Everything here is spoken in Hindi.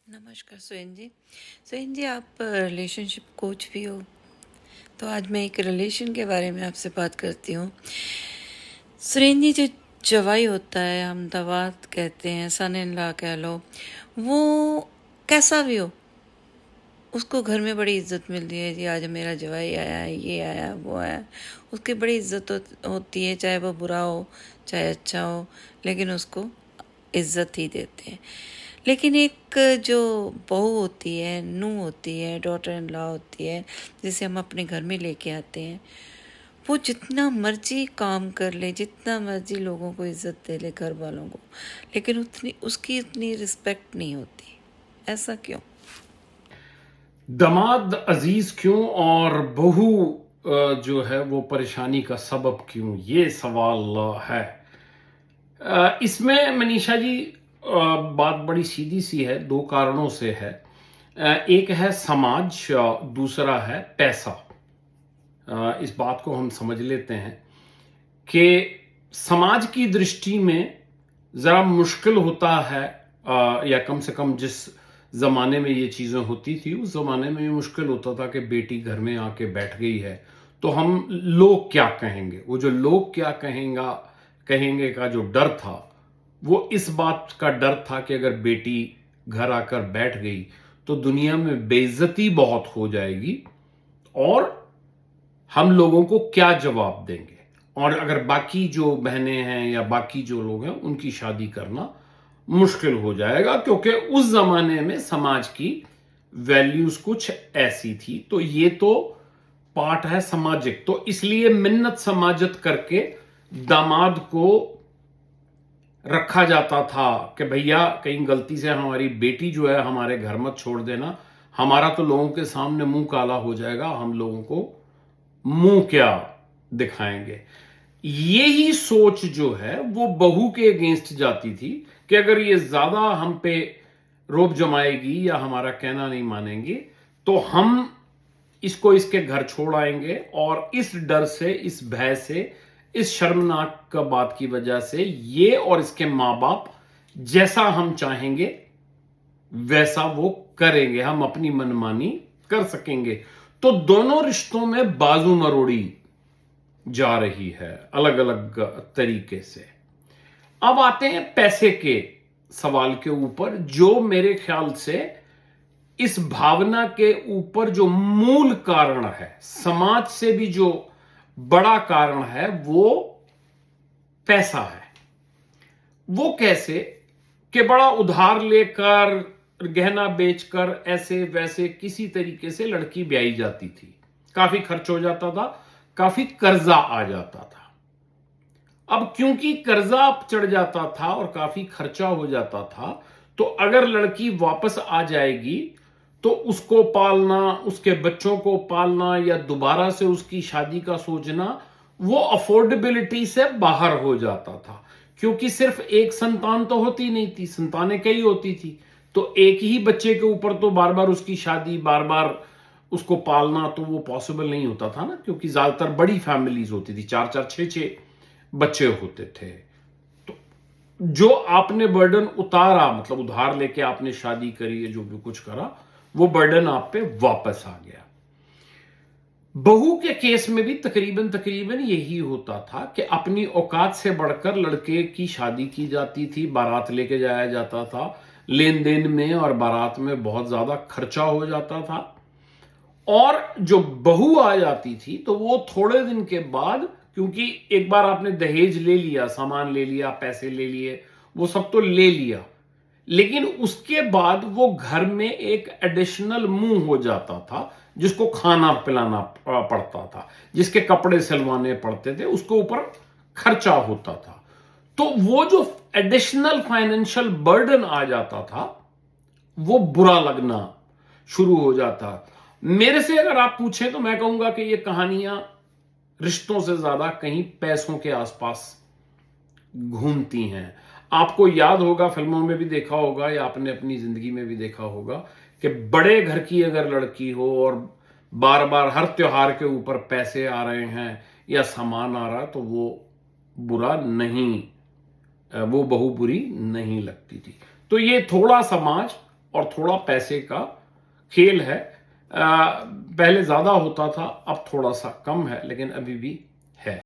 नमस्कार सुहेन जी। सुहेन जी, आप रिलेशनशिप कोच भी हो, तो आज मैं एक रिलेशन के बारे में आपसे बात करती हूँ। सुहेन जी, जो जवाई होता है, हम दामाद कहते हैं, सन इन लॉ कह लो, वो कैसा भी हो, उसको घर में बड़ी इज्जत मिलती है जी। आज मेरा जवाई आया, ये आया, वो आया, उसकी बड़ी इज्जत होती है, चाहे वो बुरा हो चाहे अच्छा हो, लेकिन उसको इज्जत ही देते हैं। लेकिन एक जो बहू होती है, नूंह होती है, डॉटर इन लॉ होती है, जिसे हम अपने घर में लेके आते हैं, वो जितना मर्जी काम कर ले, जितना मर्जी लोगों को इज्जत दे ले, घर वालों को, लेकिन उतनी उसकी उतनी रिस्पेक्ट नहीं होती। ऐसा क्यों? दामाद अजीज क्यों और बहू जो है वो परेशानी का सबब क्यों, ये सवाल है। इसमें मनीषा जी बात बड़ी सीधी सी है, दो कारणों से है। एक है समाज, दूसरा है पैसा। इस बात को हम समझ लेते हैं कि समाज की दृष्टि में ज़रा मुश्किल होता है, या कम से कम जिस ज़माने में ये चीज़ें होती थी उस ज़माने में ये मुश्किल होता था कि बेटी घर में आके बैठ गई है तो हम लोग क्या कहेंगे। वो जो लोग क्या कहेंगे का जो डर था, वो इस बात का डर था कि अगर बेटी घर आकर बैठ गई तो दुनिया में बेइज्जती बहुत हो जाएगी और हम लोगों को क्या जवाब देंगे, और अगर बाकी जो बहनें हैं या बाकी जो लोग हैं उनकी शादी करना मुश्किल हो जाएगा, क्योंकि उस जमाने में समाज की वैल्यूज कुछ ऐसी थी। तो ये तो पार्ट है सामाजिक, तो इसलिए मिन्नत समाजत करके दामाद को रखा जाता था कि भैया कहीं गलती से हमारी बेटी जो है हमारे घर मत छोड़ देना, हमारा तो लोगों के सामने मुंह काला हो जाएगा, हम लोगों को मुंह क्या दिखाएंगे। यही सोच जो है वो बहू के अगेंस्ट जाती थी कि अगर ये ज्यादा हम पे रोब जमाएगी या हमारा कहना नहीं मानेंगी तो हम इसको इसके घर छोड़ आएंगे, और इस डर से, इस भय से, इस शर्मनाक का बात की वजह से ये और इसके मां बाप जैसा हम चाहेंगे वैसा वो करेंगे, हम अपनी मनमानी कर सकेंगे। तो दोनों रिश्तों में बाजू मरोड़ी जा रही है अलग अलग तरीके से। अब आते हैं पैसे के सवाल के ऊपर, जो मेरे ख्याल से इस भावना के ऊपर जो मूल कारण है, समाज से भी जो बड़ा कारण है, वो पैसा है। वो कैसे कि बड़ा उधार लेकर, गहना बेचकर, ऐसे वैसे किसी तरीके से लड़की ब्याई जाती थी, काफी खर्च हो जाता था, काफी कर्जा आ जाता था। अब क्योंकि कर्जा चढ़ जाता था और काफी खर्चा हो जाता था, तो अगर लड़की वापस आ जाएगी तो उसको पालना, उसके बच्चों को पालना या दोबारा से उसकी शादी का सोचना, वो अफोर्डेबिलिटी से बाहर हो जाता था। क्योंकि सिर्फ एक संतान तो होती नहीं थी, संतानें कई होती थी, तो एक ही बच्चे के ऊपर तो बार बार उसकी शादी, बार बार उसको पालना तो वो पॉसिबल नहीं होता था ना, क्योंकि ज्यादातर बड़ी फैमिलीज होती थी, चार चार छह छह बच्चे होते थे। तो जो आपने बर्डन उतारा, मतलब उधार लेके आपने शादी करी है, जो भी कुछ करा, वो बर्डन आप पे वापस आ गया। बहू के केस में भी तकरीबन तकरीबन यही होता था कि अपनी औकात से बढ़कर लड़के की शादी की जाती थी, बारात लेके जाया जाता था, लेन देन में और बारात में बहुत ज्यादा खर्चा हो जाता था। और जो बहू आ जाती थी तो वो थोड़े दिन के बाद, क्योंकि एक बार आपने दहेज ले लिया, सामान ले लिया, पैसे ले लिए, वो सब तो ले लिया, लेकिन उसके बाद वो घर में एक एडिशनल मुंह हो जाता था, जिसको खाना पिलाना पड़ता था, जिसके कपड़े सिलवाने पड़ते थे, उसके ऊपर खर्चा होता था। तो वो जो एडिशनल फाइनेंशियल बर्डन आ जाता था, वो बुरा लगना शुरू हो जाता। मेरे से अगर आप पूछें तो मैं कहूंगा कि ये कहानियां रिश्तों से ज्यादा कहीं पैसों के आसपास घूमती हैं। आपको याद होगा, फिल्मों में भी देखा होगा या आपने अपनी जिंदगी में भी देखा होगा कि बड़े घर की अगर लड़की हो और बार बार हर त्योहार के ऊपर पैसे आ रहे हैं या सामान आ रहा, तो वो बुरा नहीं, वो बहू बुरी नहीं लगती थी। तो ये थोड़ा समाज और थोड़ा पैसे का खेल है। पहले ज़्यादा होता था, अब थोड़ा सा कम है, लेकिन अभी भी